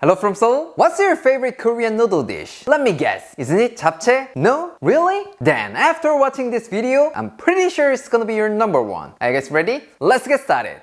Hello from Seoul. What's your favorite Korean noodle dish? Let me guess. Isn't it japchae? No? Really? Then after watching this video, I'm pretty sure it's gonna be your number one. Are you guys ready? Let's get started.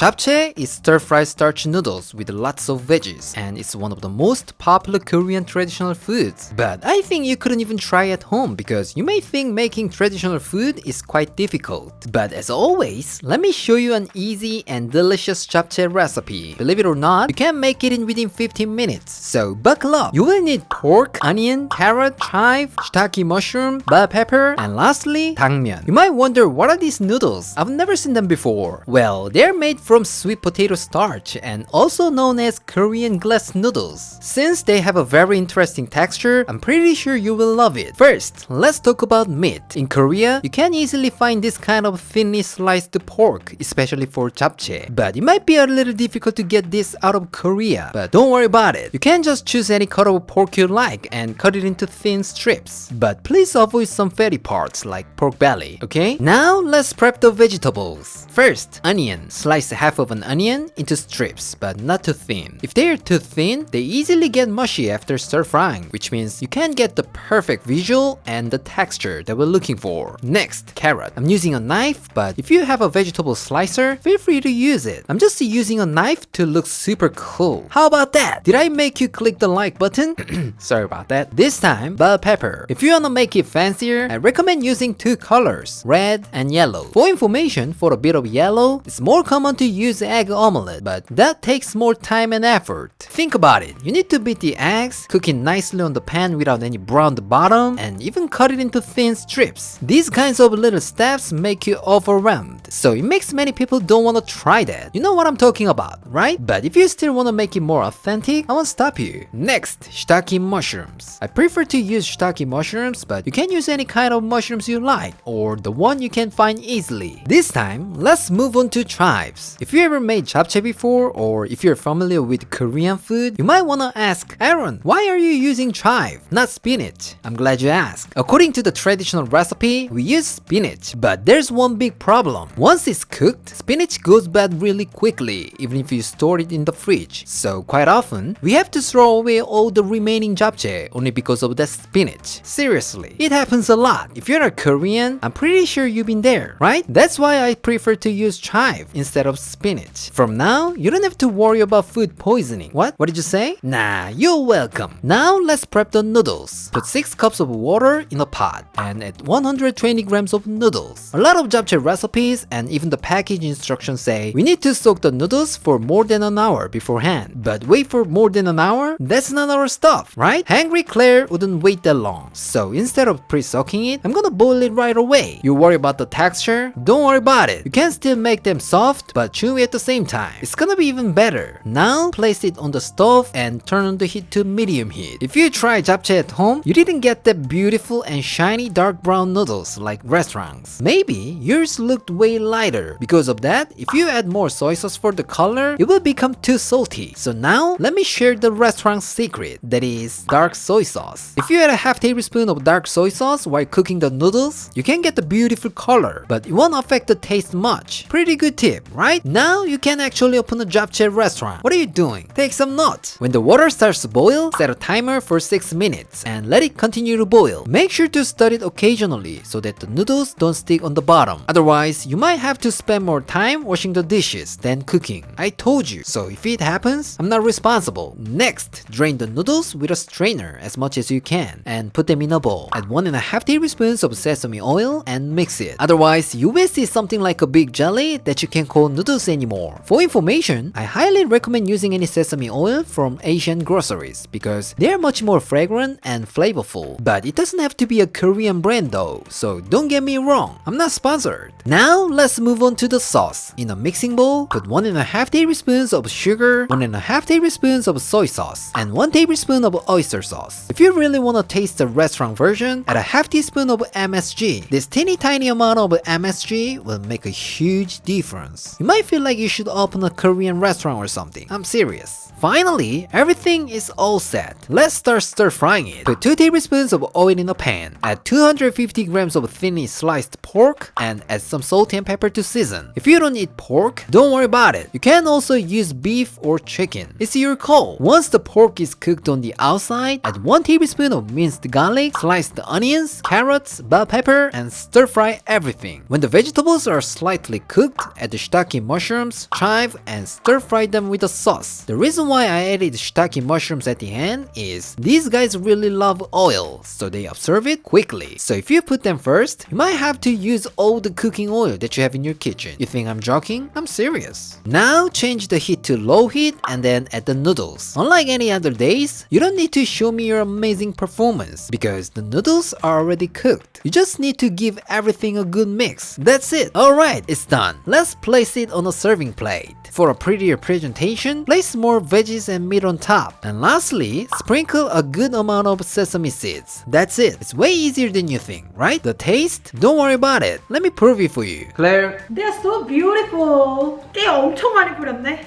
Japchae is stir-fried starch noodles with lots of veggies, and it's one of the most popular Korean traditional foods. But I think you couldn't even try at home because you may think making traditional food is quite difficult. But as always, let me show you an easy and delicious japchae recipe. Believe it or not, you can make it in within 15 minutes. So buckle up! You will need pork, onion, carrot, chive, shiitake mushroom, bell pepper, and lastly, 당면. You might wonder, what are these noodles? I've never seen them before. Well, they're made from sweet potato starch and also known as Korean glass noodles. Since they have a very interesting texture, I'm pretty sure you will love it. First, let's talk about meat. In Korea, you can easily find this kind of thinly sliced pork, especially for japchae. But it might be a little difficult to get this out of Korea. But don't worry about it. You can just choose any cut of pork you like and cut it into thin strips. But please avoid some fatty parts like pork belly, okay? Now let's prep the vegetables. First, onion. Slice half of an onion into strips, but not too thin. If they are too thin, they easily get mushy after stir frying, which means you can't get the perfect visual and the texture that we're looking for. Next, carrot. I'm using a knife, but if you have a vegetable slicer, feel free to use it. I'm just using a knife to look super cool. How about that? Did I make you click the like button? Sorry about that. This time, bell pepper. If you wanna make it fancier, I recommend using two colors, red and yellow. For information, for a bit of yellow, it's more common to use egg omelette, but that takes more time and effort. Think about it. You need to beat the eggs, cook it nicely on the pan without any browned bottom, and even cut it into thin strips. These kinds of little steps make you overwhelmed, so it makes many people don't want to try that. You know what I'm talking about, right? But if you still want to make it more authentic, I won't stop you. Next, shiitake mushrooms. I prefer to use shiitake mushrooms, but you can use any kind of mushrooms you like, or the one you can find easily. This time, let's move on to chives. If you ever made japchae before, or if you're familiar with Korean food, you might wanna ask, Aaron, why are you using chive, not spinach? I'm glad you asked. According to the traditional recipe, we use spinach, but there's one big problem. Once it's cooked, spinach goes bad really quickly, even if you store it in the fridge. So quite often, we have to throw away all the remaining japchae only because of that spinach. Seriously, it happens a lot. If you're a Korean, I'm pretty sure you've been there, right? That's why I prefer to use chive instead of spinach. From now, you don't have to worry about food poisoning. What? What did you say? Nah, you're welcome. Now let's prep the noodles. Put 6 cups of water in a pot and add 120 grams of noodles. A lot of japchae recipes and even the package instructions say we need to soak the noodles for more than an hour beforehand. But wait for more than an hour? That's not our stuff, right? Hungry Claire wouldn't wait that long. So instead of pre-soaking it, I'm gonna boil it right away. You worry about the texture? Don't worry about it. You can still make them soft but chewy at the same time. It's gonna be even better. Now place it on the stove and turn on the heat to medium heat. If you try japchae at home, you didn't get that beautiful and shiny dark brown noodles like restaurants. Maybe yours looked way lighter. Because of that, if you add more soy sauce for the color, it will become too salty. So now let me share the restaurant's secret, that is dark soy sauce. If you add a half tablespoon of dark soy sauce while cooking the noodles, you can get the beautiful color, but it won't affect the taste much. Pretty good tip, right? Now you can actually open a japchae restaurant. What are you doing? Take some notes. When the water starts to boil, set a timer for 6 minutes and let it continue to boil. Make sure to stir it occasionally so that the noodles don't stick on the bottom. Otherwise, you might have to spend more time washing the dishes than cooking. I told you. So if it happens, I'm not responsible. Next, drain the noodles with a strainer as much as you can and put them in a bowl. Add 1.5 tablespoons of sesame oil and mix it. Otherwise, you will see something like a big jelly that you can't call noodles anymore. For information, I highly recommend using any sesame oil from Asian groceries because they're much more fragrant and flavorful. But it doesn't have to be a Korean brand though, so don't get me wrong, I'm not sponsored. Now let's move on to the sauce. In a mixing bowl, put 1.5 tablespoons of sugar, 1.5 tablespoons of soy sauce, and 1 tablespoon of oyster sauce. If you really want to taste the restaurant version, add a half teaspoon of MSG. This teeny tiny amount of MSG will make a huge difference. You might might feel like you should open a Korean restaurant or something. I'm serious. Finally, everything is all set. Let's start stir frying it. Put 2 tablespoons of oil in a pan. Add 250 grams of thinly sliced pork and add some salt and pepper to season. If you don't eat pork, don't worry about it. You can also use beef or chicken. It's your call. Once the pork is cooked on the outside, add 1 tablespoon of minced garlic, sliced onions, carrots, bell pepper, and stir fry everything. When the vegetables are slightly cooked, add the shiitake mushrooms, chive, and stir fry them with the sauce. The reason why I added shiitake mushrooms at the end is these guys really love oil, so they absorb it quickly. So if you put them first, you might have to use all the cooking oil that you have in your kitchen. You think I'm joking? I'm serious. Now change the heat to low heat and then add the noodles. Unlike any other days, you don't need to show me your amazing performance because the noodles are already cooked. You just need to give everything a good mix. That's it. Alright, it's done. Let's place it on a serving plate. For a prettier presentation, place more veggies and meat on top. And lastly, sprinkle a good amount of sesame seeds. That's it. It's way easier than you think, right? The taste? Don't worry about it. Let me prove it for you. Claire. They're so beautiful. 깨 엄청 많이 뿌렸네.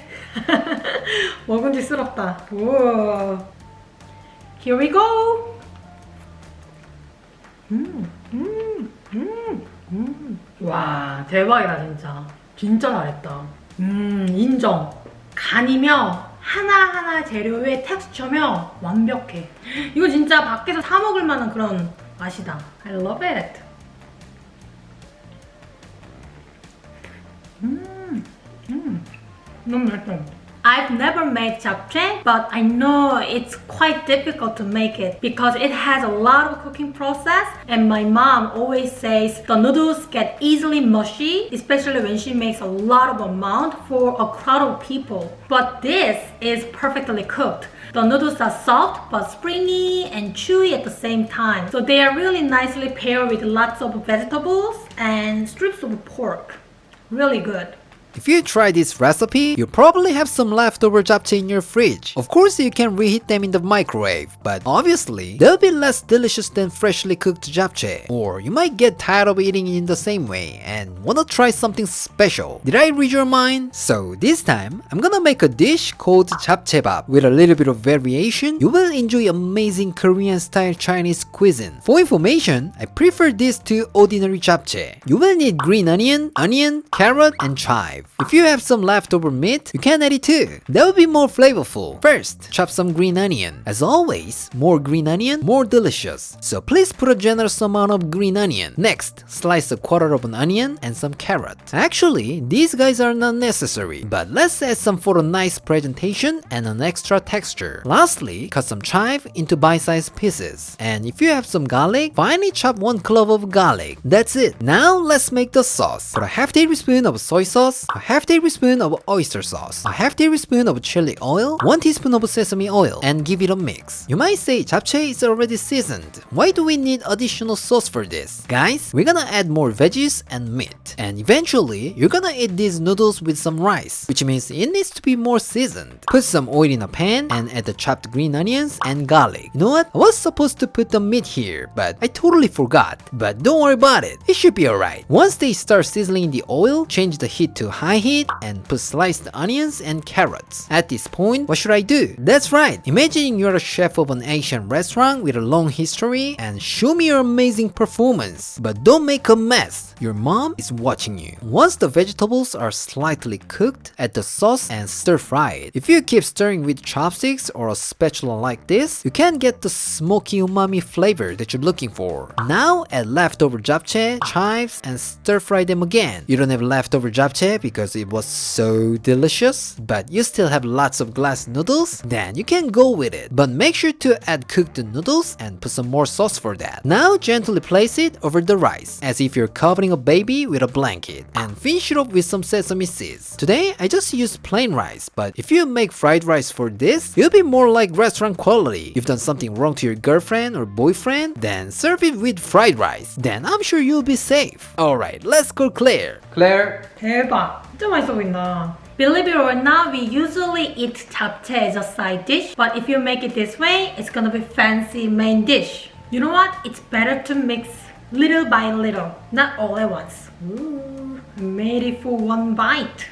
먹음직스럽다. 우와. Here we go. 와, 대박이다 진짜. 진짜 잘했다. 인정. 간이며 하나하나 재료의 텍스처며 완벽해. 이거 진짜 밖에서 사 먹을 만한 그런 맛이다. I love it. 너무 맛있어. I've never made japchae, but I know it's quite difficult to make it because it has a lot of cooking process, and my mom always says the noodles get easily mushy, especially when she makes a lot of amount for a crowd of people. But this is perfectly cooked. The noodles are soft but springy and chewy at the same time, so they are really nicely paired with lots of vegetables and strips of pork. Really good. If you try this recipe, you probably have some leftover japchae in your fridge. Of course, you can reheat them in the microwave, but obviously, they'll be less delicious than freshly cooked japchae. Or you might get tired of eating it in the same way and wanna try something special. Did I read your mind? So this time, I'm gonna make a dish called japchaebap. With a little bit of variation, you will enjoy amazing Korean-style Chinese cuisine. For information, I prefer this to ordinary japchae. You will need green onion, carrot, and chive. If you have some leftover meat, you can add it too. That will be more flavorful. First, chop some green onion. As always, more green onion, more delicious. So please put a generous amount of green onion. Next, slice a quarter of an onion and some carrot. Actually, these guys are not necessary, but let's add some for a nice presentation and an extra texture. Lastly, cut some chive into bite-sized pieces. And if you have some garlic, finely chop 1 clove of garlic. That's it. Now let's make the sauce. Put a half tablespoon of soy sauce, a half tablespoon of oyster sauce, a half tablespoon of chili oil, 1 teaspoon of sesame oil, and give it a mix. You might say japchae is already seasoned. Why do we need additional sauce for this? Guys, we're gonna add more veggies and meat. And eventually, you're gonna eat these noodles with some rice, which means it needs to be more seasoned. Put some oil in a pan and add the chopped green onions and garlic. You know what? I was supposed to put the meat here, but I totally forgot. But don't worry about it. It should be alright. Once they start sizzling in the oil, change the heat to high heat and put sliced onions and carrots. At this point, what should I do? That's right, imagine you're a chef of an Asian restaurant with a long history and show me your amazing performance. But don't make a mess. Your mom is watching you. Once the vegetables are slightly cooked, add the sauce and stir fry it. If you keep stirring with chopsticks or a spatula like this, you can get the smoky umami flavor that you're looking for. Now add leftover japchae, chives, and stir fry them again. You don't have leftover japchae because it was so delicious, but you still have lots of glass noodles, then you can go with it. But make sure to add cooked noodles and put some more sauce for that. Now gently place it over the rice, as if you're covering a baby with a blanket, and finish it off with some sesame seeds. Today, I just used plain rice, but if you make fried rice for this, it'll be more like restaurant quality. You've done something wrong to your girlfriend or boyfriend, then serve it with fried rice. Then I'm sure you'll be safe. Alright, let's call Claire. Claire. 대박. 진짜 맛있어 보인다. Believe it or not, we usually eat japchae as a side dish, but if you make it this way, it's gonna be fancy main dish. You know what? It's better to mix little by little, not all at once. Ooh, made it for one bite.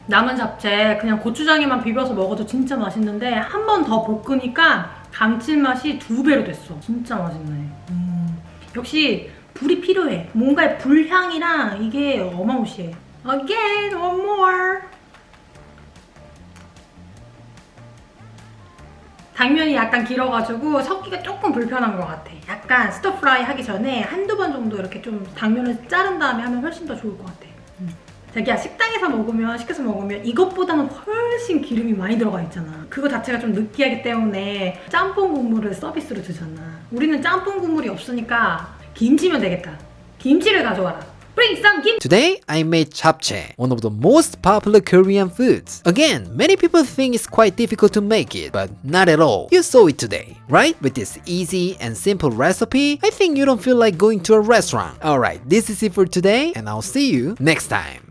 남은 잡채 그냥 고추장에만 비벼서 먹어도 진짜 맛있는데 한 번 더 볶으니까 감칠맛이 2배로 됐어. 진짜 맛있네. 역시 불이 필요해. 뭔가의 불향이랑 이게 어마무시해. Again, one more. 당면이 약간 길어가지고 섞기가 조금 불편한 것 같아. 약간 스터프라이 하기 전에 한두 번 정도 이렇게 좀 당면을 자른 다음에 하면 훨씬 더 좋을 것 같아. 자기야, 식당에서 먹으면, 시켜서 먹으면 이것보다는 훨씬 기름이 많이 들어가 있잖아. 그거 자체가 좀 느끼하기 때문에 짬뽕 국물을 서비스로 주잖아. 우리는 짬뽕 국물이 없으니까 김치면 되겠다. 김치를 가져와라. Bring some kimchi. Today, I made japchae, one of the most popular Korean foods. Again, many people think it's quite difficult to make it, but not at all. You saw it today, right? With this easy and simple recipe, I think you don't feel like going to a restaurant. Alright, this is it for today, and I'll see you next time.